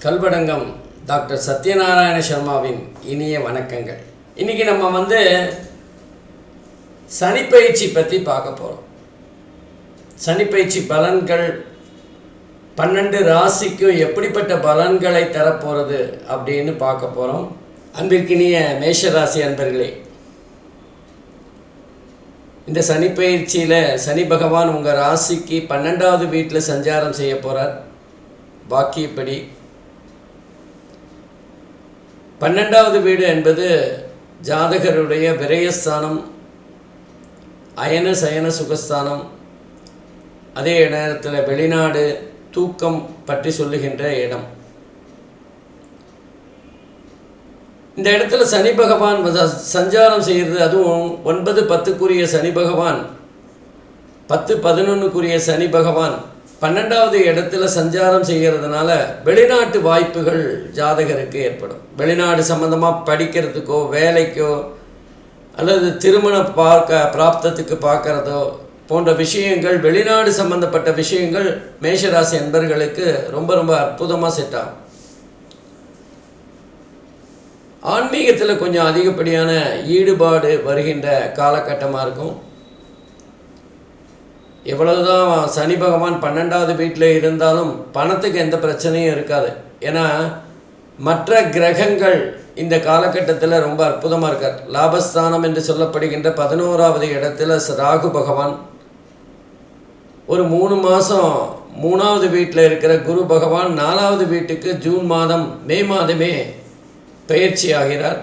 Kalvadangam doctor Satyanarayana சர்மாவின் இனிய வணக்கங்கள். இன்றைக்கி நம்ம சனிப்பயிற்சி பற்றி பார்க்க போகிறோம். சனிப்பயிற்சி பலன்கள் 12 ராசிக்கும் எப்படிப்பட்ட பலன்களை தரப்போகிறது அப்படின்னு பார்க்க போகிறோம். அன்பிற்கினிய மேஷராசி அன்பர்களே, இந்த சனிப்பயிற்சியில் சனி பகவான் உங்கள் ராசிக்கு 12வது வீட்டில் சஞ்சாரம் செய்ய போகிறார். பாக்கியப்படி 12வது வீடு என்பது ஜாதகருடைய விரயஸ்தானம், அயன சயன சுகஸ்தானம், அதே நேரத்தில் வெளிநாடு தூக்கம் பற்றி சொல்லுகின்ற இடம். இந்த இடத்துல சனி பகவான் சஞ்சாரம் செய்கிறது, அதுவும் 9, 10க்குரிய சனி பகவான், 10, 11க்குரிய சனி பகவான் 12வது இடத்துல சஞ்சாரம் செய்கிறதுனால வெளிநாட்டு வாய்ப்புகள் ஜாதகருக்கு ஏற்படும். வெளிநாடு சம்பந்தமாக படிக்கிறதுக்கோ வேலைக்கோ அல்லது திருமண பிராப்தத்துக்கு பார்க்குறதோ போன்ற விஷயங்கள், வெளிநாடு சம்பந்தப்பட்ட விஷயங்கள் மேஷராசி அன்பர்களுக்கு ரொம்ப ரொம்ப அற்புதமாக செட் ஆகும். ஆன்மீகத்தில் கொஞ்சம் அதிகப்படியான ஈடுபாடு வருகின்ற காலகட்டமாக இருக்கும். எவ்வளவுதான் சனி பகவான் 12வது வீட்டில் இருந்தாலும் பணத்துக்கு எந்த பிரச்சனையும் இருக்காது. ஏன்னா மற்ற கிரகங்கள் இந்த காலகட்டத்தில் ரொம்ப அற்புதமாக இருக்கார். லாபஸ்தானம் என்று சொல்லப்படுகின்ற 11வது இடத்துல ராகு பகவான், ஒரு 3 மாதம் 3வது வீட்டில் இருக்கிற குரு பகவான் 4வது வீட்டுக்கு ஜூன் மாதம் மே மாதமே பயிற்சி ஆகிறார்.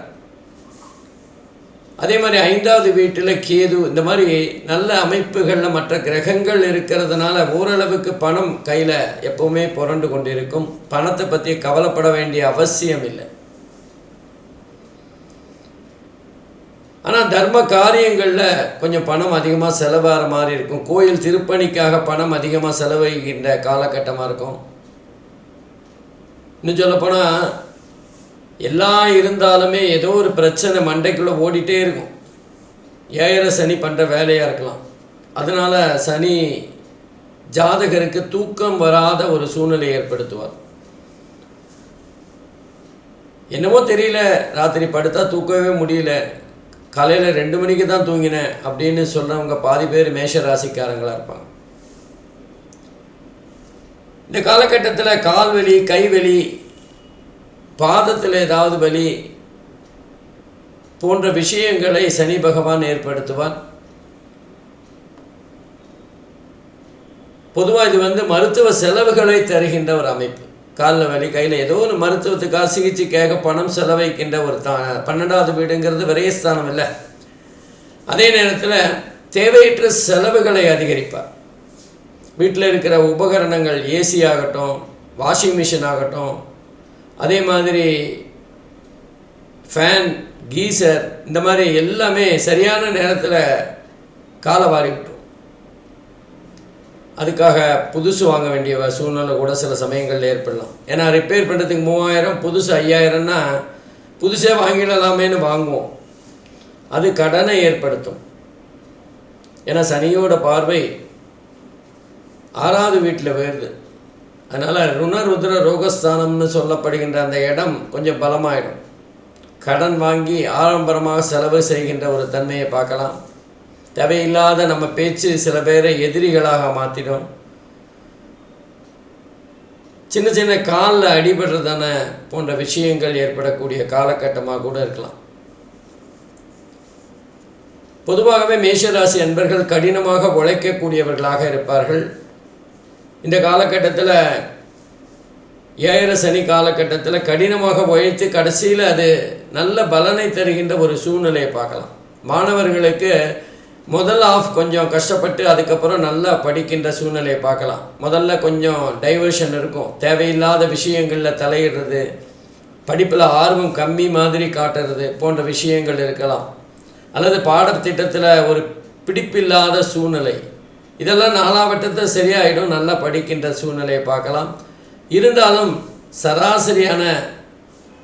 அதே மாதிரி 5வது வீட்டில் கேது. இந்த மாதிரி நல்ல அமைப்புகளில் மற்ற கிரகங்கள் இருக்கிறதுனால ஓரளவுக்கு பணம் கையில் எப்போவுமே புரண்டு கொண்டு இருக்கும். பணத்தை பற்றி கவலைப்பட வேண்டிய அவசியம் இல்லை. ஆனால் தர்ம காரியங்களில் கொஞ்சம் பணம் அதிகமாக செலவாகிற மாதிரி இருக்கும். கோயில் திருப்பணிக்காக பணம் அதிகமாக செலவழிக்கின்ற காலகட்டமாக இருக்கும். இன்னும் சொல்லப்போனால் எல்லாம் இருந்தாலுமே ஏதோ ஒரு பிரச்சனை மண்டைக்குள்ளே ஓடிட்டே இருக்கும். ஏழரை சனி பண்ணுற வேலையாக இருக்கலாம். அதனால் சனி ஜாதகருக்கு தூக்கம் வராத ஒரு சூழ்நிலை ஏற்படுத்துவார். என்னமோ தெரியல, ராத்திரி படுத்தா தூக்கவே முடியல, காலையில் 2 மணிக்கு தான் தூங்கினேன் அப்படின்னு சொல்கிறவங்க பாதி பேர் மேஷ ராசிக்காரங்களாக இருப்பாங்க. இந்த காலகட்டத்தில் கால்வலி, கைவலி, பாதத்தில் ஏதாவது வலி போன்ற விஷயங்களை சனி பகவான் ஏற்படுத்துவார். பொதுவாக இது மருத்துவ செலவுகளை தருகின்ற ஒரு அமைப்பு. காலில் வலி, கையில் ஏதோ ஒரு மருத்துவத்துக்காக சிகிச்சைக்காக பணம் செலவழிக்கின்ற ஒரு 12வது வீடுங்கிறது விரயஸ்தானம் இல்லை. அதே நேரத்தில் தேவையற்ற செலவுகளை அதிகரிப்பார். வீட்டில் இருக்கிற உபகரணங்கள், ஏசி ஆகட்டும், வாஷிங் மிஷின் ஆகட்டும், அதே மாதிரி ஃபேன், கீசர், இந்த மாதிரி எல்லாமே சரியான நேரத்தில் காலை வாரி விட்டுரும். அதுக்காக புதுசு வாங்க வேண்டிய சூழ்நிலை கூட சில சமயங்களில் ஏற்படலாம். ஏன்னா ரிப்பேர் பண்ணுறதுக்கு 3000, புதுசு 5000ன்னா புதுசே வாங்கிடலாமேன்னு வாங்குவோம். அது கடனை ஏற்படுத்தும். ஏன்னா சனியோட பார்வை 6வது வீட்டில் வருது. அதனால் ருணருத்ர ரோகஸ்தானம்னு சொல்லப்படுகின்ற அந்த இடம் கொஞ்சம் பலமாயிடும். கடன் வாங்கி ஆடம்பரமாக செலவு செய்கின்ற ஒரு தன்மையை பார்க்கலாம். தேவையில்லாத நம்ம பேச்சு சில பேரை எதிரிகளாக மாற்றிடும். சின்ன சின்ன காலில் அடிபடுறதான போன்ற விஷயங்கள் ஏற்படக்கூடிய காலகட்டமாக கூட இருக்கலாம். பொதுவாகவே மேஷராசி அன்பர்கள் கடினமாக உழைக்கக்கூடியவர்களாக இருப்பார்கள். இந்த காலகட்டத்தில் ஏழரை சனி காலகட்டத்தில் கடினமாக உழைத்து கடைசியில் அது நல்ல பலனை தருகின்ற ஒரு சூழ்நிலையை பார்க்கலாம். மாணவர்களுக்கு முதல் ஆஃப் கொஞ்சம் கஷ்டப்பட்டு அதுக்கப்புறம் நல்லா படிக்கின்ற சூழ்நிலையை பார்க்கலாம். முதல்ல கொஞ்சம் டைவர்ஷன் இருக்கும், தேவையில்லாத விஷயங்களில் தலையிடுறது, படிப்பில் ஆர்வம் கம்மி மாதிரி காட்டுறது போன்ற விஷயங்கள் இருக்கலாம். அல்லது பாடத்திட்டத்தில் ஒரு பிடிப்பில்லாத சூழ்நிலை, இதெல்லாம் 4வட்டத்தை சரியாயிடும், நல்லா படிக்கின்ற சூழ்நிலையை பார்க்கலாம். இருந்தாலும் சராசரியான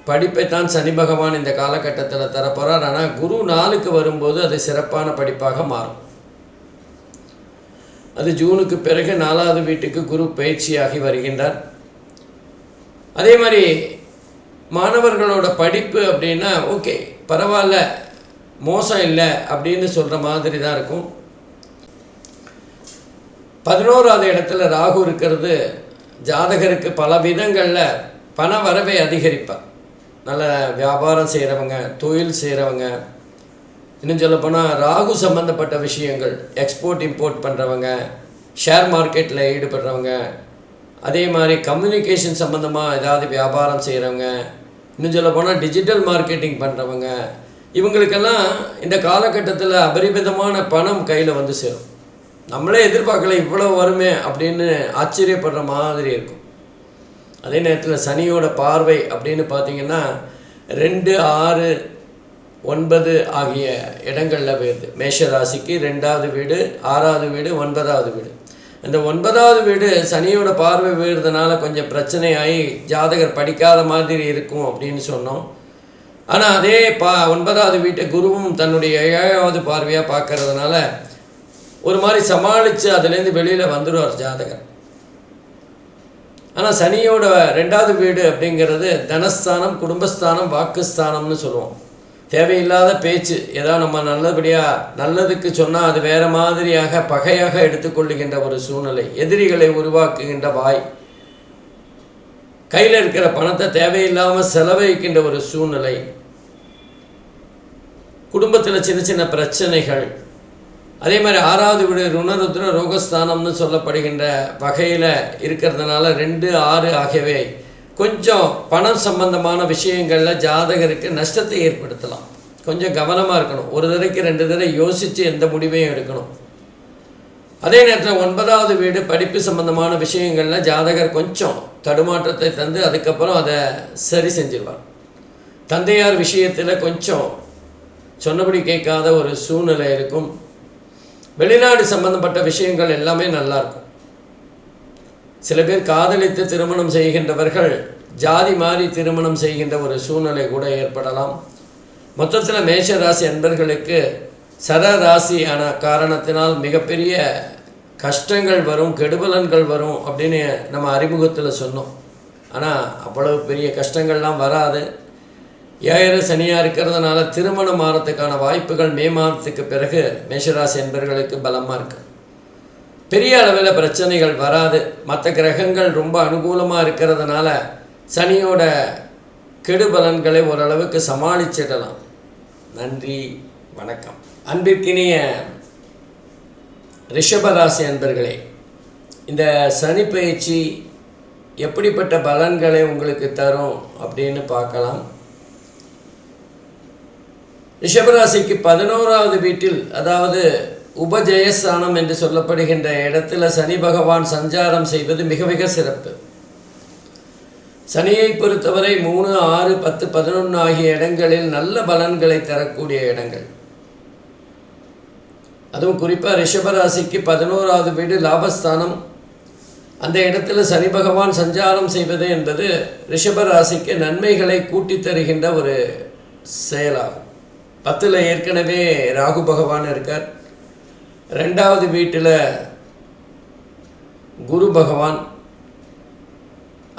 படிப்பைத்தான் சனி பகவான் இந்த காலகட்டத்தில் தரப்போகிறார். ஆனால் குரு 4க்கு வரும்போது அது சிறப்பான படிப்பாக மாறும். அது ஜூனுக்கு பிறகு 4வது வீட்டுக்கு குரு பயிற்சியாகி வருகின்றார். அதே மாதிரி மாணவர்களோட படிப்பு அப்படின்னா ஓகே பரவாயில்ல, மோசம் இல்லை அப்படின்னு சொல்கிற மாதிரி தான் இருக்கும். 11வது இடத்துல ராகு இருக்கிறது ஜாதகருக்கு பல விதங்களில் பண வரவை அதிகரிப்பார். நல்ல வியாபாரம் செய்கிறவங்க, தொழில் செய்கிறவங்க, இன்னும் சொல்லப்போனால் ராகு சம்மந்தப்பட்ட விஷயங்கள், எக்ஸ்போர்ட் இம்போர்ட் பண்ணுறவங்க, ஷேர் மார்க்கெட்டில் ஈடுபடுறவங்க, அதே மாதிரி கம்யூனிகேஷன் சம்மந்தமாக ஏதாவது வியாபாரம் செய்கிறவங்க, இன்னும் சொல்லப்போனால் டிஜிட்டல் மார்க்கெட்டிங் பண்ணுறவங்க, இவங்களுக்கெல்லாம் இந்த காலகட்டத்தில் அபரிமிதமான பணம் கையில் வந்து சேரும். நம்மளே எதிர்பார்க்கல இவ்வளோ வருமே அப்படின்னு ஆச்சரியப்படுற மாதிரி இருக்கும். அதே நேரத்தில் சனியோட பார்வை அப்படின்னு பார்த்திங்கன்னா 2, 6, 9 ஆகிய இடங்களில் போயிடுது. மேஷ ராசிக்கு 2வது வீடு, 6வது வீடு, 9வது வீடு. இந்த 9வது வீடு சனியோட பார்வை வீடுறதுனால கொஞ்சம் பிரச்சனையாகி ஜாதகர் படிக்காத மாதிரி இருக்கும் அப்படின்னு சொன்னோம். ஆனால் அதே 9வது வீட்டை குருவும் தன்னுடைய 7வது பார்வையாக பார்க்கறதுனால ஒரு மாதிரி சமாளித்து அதுலேருந்து வெளியில் வந்துடுவார் ஜாதகர். ஆனால் சனியோட 2வது வீடு அப்படிங்கிறது தனஸ்தானம், குடும்பஸ்தானம், வாக்குஸ்தானம்னு சொல்லுவோம். தேவையில்லாத பேச்சு, ஏதாவது நம்ம நல்லதுக்கு சொன்னால் அது வேறு மாதிரியாக பகையாக எடுத்துக்கொள்ளுகின்ற ஒரு சூழ்நிலை, எதிரிகளை உருவாக்குகின்ற வாய், கையில் இருக்கிற பணத்தை தேவையில்லாமல் செலவழிக்கின்ற ஒரு சூழ்நிலை, குடும்பத்தில் சின்ன சின்ன பிரச்சனைகள். அதே மாதிரி 6வது வீடு ருணருத்ர ரோகஸ்தானம்னு சொல்லப்படுகின்ற வகையில் இருக்கிறதுனால 2, 6 ஆகியவை கொஞ்சம் பணம் சம்பந்தமான விஷயங்களில் ஜாதகருக்கு நஷ்டத்தை ஏற்படுத்தலாம். கொஞ்சம் கவனமாக இருக்கணும். ஒரு தடவைக்கு 2 தடவை யோசித்து எந்த முடிவையும் எடுக்கணும். அதே நேரத்தில் 9வது வீடு படிப்பு சம்பந்தமான விஷயங்களில் ஜாதகர் கொஞ்சம் தடுமாற்றத்தை தந்து அதுக்கப்புறம் அதை சரி செஞ்சிருவார். தந்தையார் விஷயத்தில் கொஞ்சம் சொன்னபடி கேட்காத ஒரு சூழ்நிலை இருக்கும். வெளிநாடு சம்பந்தப்பட்ட விஷயங்கள் எல்லாமே நல்லாயிருக்கும். சில பேர் காதலித்து திருமணம் செய்கின்றவர்கள் ஜாதி மாறி திருமணம் செய்கின்ற ஒரு சூழ்நிலை கூட ஏற்படலாம். மொத்தத்தில் மேஷ ராசி அன்பர்களுக்கு சரராசியான காரணத்தினால் மிகப்பெரிய கஷ்டங்கள் வரும், கெடுபலன்கள் வரும் அப்படின்னு நம்ம அறிமுகத்தில் சொன்னோம். ஆனால் அவ்வளவு பெரிய கஷ்டங்கள்லாம் வராது. 7 சனியாக இருக்கிறதுனால திருமணம் ஆகிறதுக்கான வாய்ப்புகள் மே மாதத்துக்கு பிறகு மேஷராசி என்பர்களுக்கு பலமாக இருக்குது. பெரிய அளவில் பிரச்சனைகள் வராது. மற்ற கிரகங்கள் ரொம்ப அனுகூலமாக இருக்கிறதுனால சனியோட கெடுபலன்களை ஓரளவுக்கு சமாளிச்சிடலாம். நன்றி, வணக்கம். அன்பிற்கினிய ரிஷபராசி அன்பர்களே, இந்த சனி பயிற்சி எப்படிப்பட்ட பலன்களை உங்களுக்கு தரும் அப்படின்னு பார்க்கலாம். ரிஷபராசிக்கு 11வது வீட்டில், அதாவது உபஜயஸ்தானம் என்று சொல்லப்படுகின்ற இடத்துல சனி பகவான் சஞ்சாரம் செய்வது மிக மிக சிறப்பு. சனியை பொறுத்தவரை 3, 6, 10, 11 ஆகிய இடங்களில் நல்ல பலன்களை தரக்கூடிய இடங்கள். அதுவும் குறிப்பாக ரிஷபராசிக்கு 11வது வீடு லாபஸ்தானம். அந்த இடத்துல சனி பகவான் சஞ்சாரம் செய்வது என்பது ரிஷபராசிக்கு நன்மைகளை கூட்டி தருகின்ற ஒரு செயலாகும். 10ல் ஏற்கனவே ராகு பகவான் இருக்கார். 2வது வீட்டில் குரு பகவான்.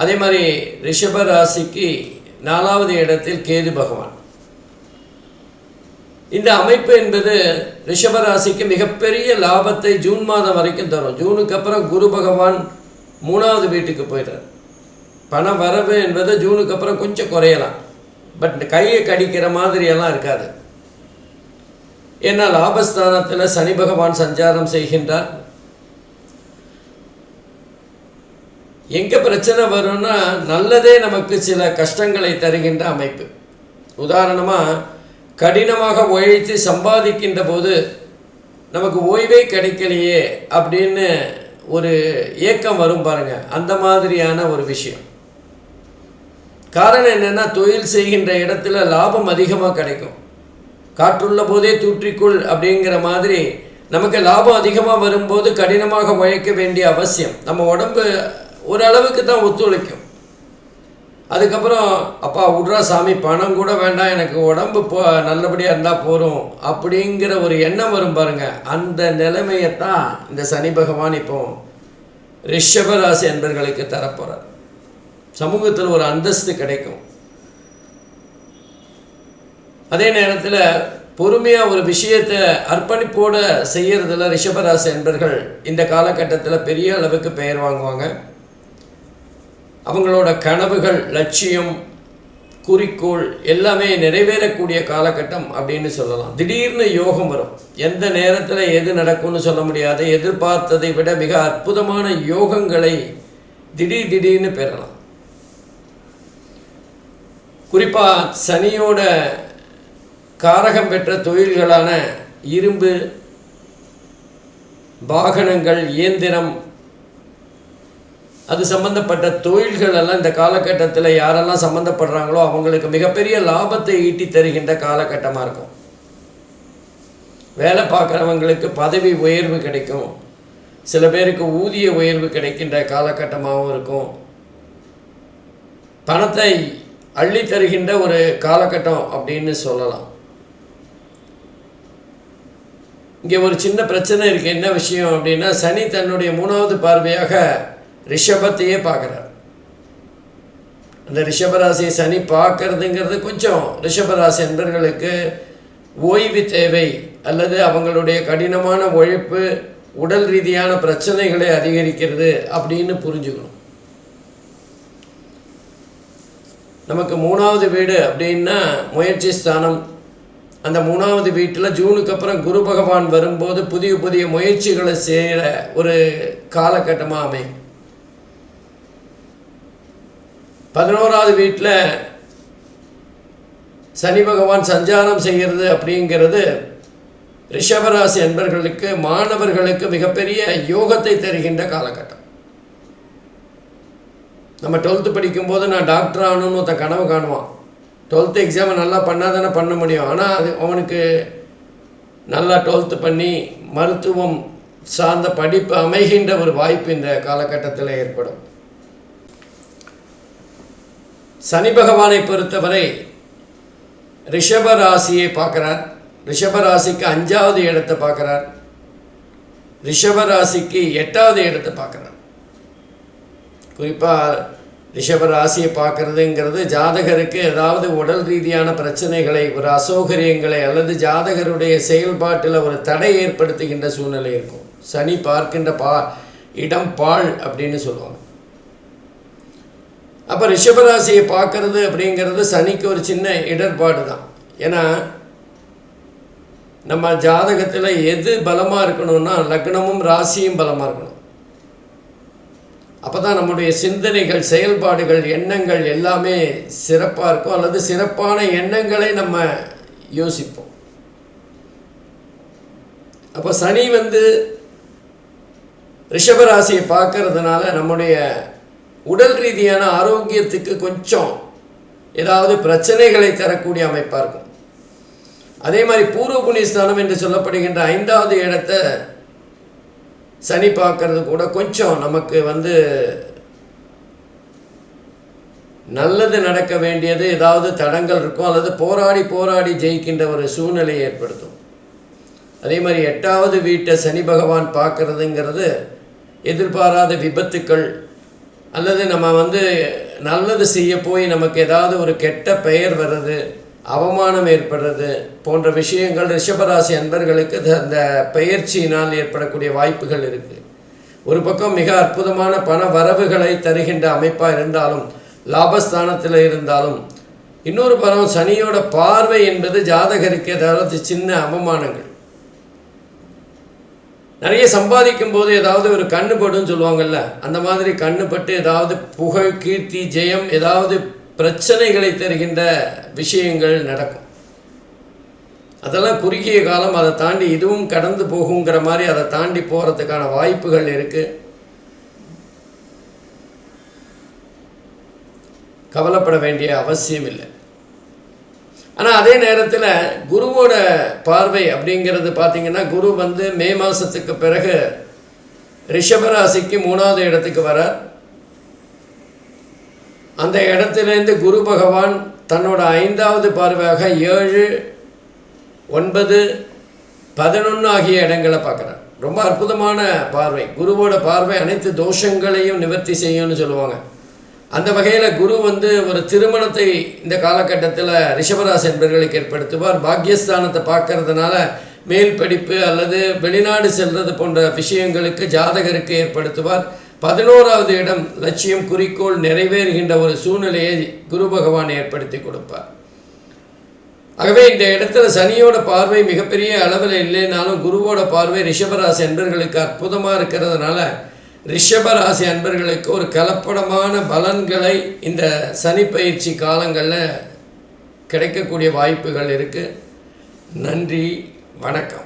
அதே மாதிரி ரிஷபராசிக்கு 4வது இடத்தில் கேது பகவான். இந்த அமைப்பு என்பது ரிஷபராசிக்கு மிகப்பெரிய லாபத்தை ஜூன் மாதம் வரைக்கும் தரும். ஜூனுக்கு அப்புறம் குரு பகவான் 3வது வீட்டுக்கு போயிடுறார். பண வரவு என்பது ஜூனுக்கு அப்புறம் கொஞ்சம் குறையலாம். பட் கையை கடிக்கிற மாதிரியெல்லாம் இருக்காது. ஏன்னா லாபஸ்தானத்தில் சனி பகவான் சஞ்சாரம் செய்கின்றார். எங்கே பிரச்சனை வரும்னா நல்லதே நமக்கு சில கஷ்டங்களை தருகின்ற அமைப்பு. உதாரணமாக கடினமாக உழைத்து சம்பாதிக்கின்ற போது நமக்கு ஓய்வே கிடைக்கலையே அப்படின்னு ஒரு ஏக்கம் வரும் பாருங்க, அந்த மாதிரியான ஒரு விஷயம். காரணம் என்னென்னா, தொழில் செய்கின்ற இடத்துல லாபம் அதிகமாக கிடைக்கும். காற்றுள்ள போதே தூற்றிக்குள் அப்படிங்கிற மாதிரி நமக்கு லாபம் அதிகமாக வரும்போது கடினமாக உழைக்க வேண்டிய அவசியம். நம்ம உடம்பு ஓரளவுக்கு தான் ஒத்துழைக்கும். அதுக்கப்புறம் அப்பா விட்றா சாமி, பணம் கூட வேண்டாம், எனக்கு உடம்பு நல்லபடியாக இருந்தால் போகிறோம் அப்படிங்கிற ஒரு எண்ணம் வரும் பாருங்கள். அந்த நிலைமையைத்தான் இந்த சனி பகவான் இப்போ ரிஷபராசி என்பர்களுக்கு தரப்போகிறார். சமூகத்தில் ஒரு அந்தஸ்து கிடைக்கும். அதே நேரத்தில் பொறுமையாக ஒரு விஷயத்தை அர்ப்பணிப்போடு செய்கிறதுல ரிஷபராசி என்பர்கள் இந்த காலகட்டத்தில் பெரிய அளவுக்கு பெயர் வாங்குவாங்க. அவங்களோட கனவுகள், லட்சியம், குறிக்கோள் எல்லாமே நிறைவேறக்கூடிய காலகட்டம் அப்படின்னு சொல்லலாம். திடீர்னு யோகம் வரும். எந்த நேரத்தில் எது நடக்கும்னு சொல்ல முடியாது. எதிர்பார்த்ததை விட மிக அற்புதமான யோகங்களை திடீர்னு பெறலாம். குறிப்பாக சனியோட காரகம் பெற்ற தொழில்களான இரும்பு, வாகனங்கள், இயந்திரம், அது சம்பந்தப்பட்ட தொழில்கள் எல்லாம் இந்த காலகட்டத்தில் யாரெல்லாம் சம்மந்தப்படுறாங்களோ அவங்களுக்கு மிகப்பெரிய லாபத்தை ஈட்டி தருகின்ற காலகட்டமாக இருக்கும். வேலை பார்க்குறவங்களுக்கு பதவி உயர்வு கிடைக்கும். சில பேருக்கு ஊதிய உயர்வு கிடைக்கின்ற காலகட்டமாகவும் இருக்கும். பணத்தை அள்ளி தருகின்ற ஒரு காலகட்டம் அப்படின்னு சொல்லலாம். இங்கே ஒரு சின்ன பிரச்சனை இருக்குது. என்ன விஷயம் அப்படின்னா, சனி தன்னுடைய 3வது பார்வையாக ரிஷபத்தையே பார்க்குறார். அந்த ரிஷபராசியை சனி பார்க்கறதுங்கிறது கொஞ்சம் ரிஷபராசி என்பர்களுக்கு ஓய்வு தேவை, அல்லது அவங்களுடைய கடினமான உழைப்பு உடல் ரீதியான பிரச்சனைகளை அதிகரிக்கிறது அப்படின்னு புரிஞ்சுக்கணும். நமக்கு 3வது வீடு அப்படின்னா முயற்சி ஸ்தானம். அந்த 3வது வீட்டில் ஜூனுக்கு அப்புறம் குரு பகவான் வரும்போது புதிய முயற்சிகளை செய்கிற ஒரு காலகட்டமாக அமையும். 11வது வீட்டில் சனி பகவான் சஞ்சாரம் செய்கிறது அப்படிங்கிறது ரிஷபராசி என்பர்களுக்கு, மாணவர்களுக்கு மிகப்பெரிய யோகத்தை தருகின்ற காலகட்டம். நம்ம 12th படிக்கும்போது நான் டாக்டர் ஆகணும்னு ஒருத்தன் கனவு காணுவான். 12th எக்ஸாமை நல்லா பண்ணால் தானே பண்ண முடியும். ஆனால் அது அவனுக்கு நல்லா 12th பண்ணி மருத்துவம் சார்ந்த படிப்பு அமைகின்ற ஒரு வாய்ப்பு இந்த காலகட்டத்தில் ஏற்படும். சனி பகவானை பொறுத்தவரை ரிஷபராசியை பார்க்குறார். ரிஷபராசிக்கு 5வது இடத்தை பார்க்குறார். ரிஷபராசிக்கு 8வது இடத்தை பார்க்குறார். குறிப்பாக ரிஷபராசியை பார்க்குறதுங்கிறது ஜாதகருக்கு ஏதாவது உடல் ரீதியான பிரச்சனைகளை, ஒரு அசௌகரியங்களை, அல்லது ஜாதகருடைய செயல்பாட்டில் ஒரு தடை ஏற்படுத்துகின்ற சூழ்நிலை இருக்கும். சனி பார்க்கின்ற இடம் பால் அப்படின்னு சொல்லுவாங்க. அப்போ ரிஷபராசியை பார்க்கறது அப்படிங்கிறது சனிக்கு ஒரு சின்ன இடர்பாடு தான். ஏன்னா நம்ம ஜாதகத்தில் எது பலமாக இருக்கணும்னா லக்னமும் ராசியும் பலமாக இருக்கணும். அப்போ தான் நம்முடைய சிந்தனைகள், செயல்பாடுகள், எண்ணங்கள் எல்லாமே சிறப்பாக இருக்கும், அல்லது சிறப்பான எண்ணங்களை நம்ம யோசிப்போம். அப்போ சனி ரிஷபராசியை பார்க்கறதுனால நம்முடைய உடல் ரீதியான ஆரோக்கியத்துக்கு கொஞ்சம் ஏதாவது பிரச்சனைகளை தரக்கூடிய அமைப்பாக இருக்கும். அதே மாதிரி பூர்வ புண்ணியஸ்தானம் என்று சொல்லப்படுகின்ற 5வது இடத்தை சனி பார்க்கறது கூட கொஞ்சம் நமக்கு நல்லது நடக்க வேண்டியது ஏதாவது தடங்கள் இருக்கும், அல்லது போராடி ஜெயிக்கின்ற ஒரு சூழ்நிலையை ஏற்படுத்தும். அதே மாதிரி 8வது வீட்டை சனி பகவான் பார்க்கறதுங்கிறது எதிர்பாராத விபத்துக்கள், அல்லது நம்ம நல்லது செய்ய போய் நமக்கு ஏதாவது ஒரு கெட்ட பெயர் வர்றது, அவமானம் ஏற்படுறது போன்ற விஷயங்கள் ரிஷபராசி அன்பர்களுக்கு அந்த பெயர்ச்சியினால் ஏற்படக்கூடிய வாய்ப்புகள் இருக்குது. ஒரு பக்கம் மிக அற்புதமான பண வரவுகளை தருகின்ற அமைப்பாக இருந்தாலும், லாபஸ்தானத்தில் இருந்தாலும், இன்னொரு பக்கம் சனியோட பார்வை என்பது ஜாதகருக்கு ஏதாவது சின்ன அவமானங்கள். நிறைய சம்பாதிக்கும் போது ஏதாவது ஒரு கண்ணு படுன்னு சொல்லுவாங்கள்ல, அந்த மாதிரி கண்ணு பட்டு ஏதாவது புகழ், கீர்த்தி, ஜெயம், ஏதாவது பிரச்சனைகளை தருகின்ற விஷயங்கள் நடக்கும். அதெல்லாம் குறுகிய காலம். அதை தாண்டி இதுவும் கடந்து போகுங்கிற மாதிரி அதை தாண்டி போகிறதுக்கான வாய்ப்புகள் இருக்குது. கவலைப்பட வேண்டிய அவசியம் இல்லை. ஆனால் அதே நேரத்தில் குருவோட பார்வை அப்படிங்கிறது பார்த்திங்கன்னா, குரு மே மாதத்துக்கு பிறகு ரிஷபராசிக்கு 3வது இடத்துக்கு வரார். அந்த இடத்துலேருந்து குரு பகவான் தன்னோட 5வது பார்வையாக 7, 9, 11 ஆகிய இடங்களை பார்க்குறார். ரொம்ப அற்புதமான பார்வை. குருவோட பார்வை அனைத்து தோஷங்களையும் நிவர்த்தி செய்யும்னு சொல்லுவாங்க. அந்த வகையில் குரு ஒரு திருமணத்தை இந்த காலகட்டத்தில் ரிஷபராசி என்பவர்களுக்கு ஏற்படுத்துவார். பாக்கியஸ்தானத்தை பார்க்கறதுனால மேல் படிப்பு அல்லது வெளிநாடு செல்வது போன்ற விஷயங்களுக்கு ஜாதகருக்கு ஏற்படுத்துவார். 11வது இடம் லட்சியம் குறிக்கோள் நிறைவேறுகின்ற ஒரு சூழ்நிலையை குரு பகவான் ஏற்படுத்தி கொடுப்பார். ஆகவே இந்த இடத்துல சனியோட பார்வை மிகப்பெரிய அளவில் இல்லைனாலும் குருவோட பார்வை ரிஷபராசி அன்பர்களுக்கு அற்புதமாக இருக்கிறதுனால ரிஷபராசி அன்பர்களுக்கு ஒரு கலப்படமான பலன்களை இந்த சனி பயிற்சி காலங்களில் கிடைக்கக்கூடிய வாய்ப்புகள் இருக்குது. நன்றி, வணக்கம்.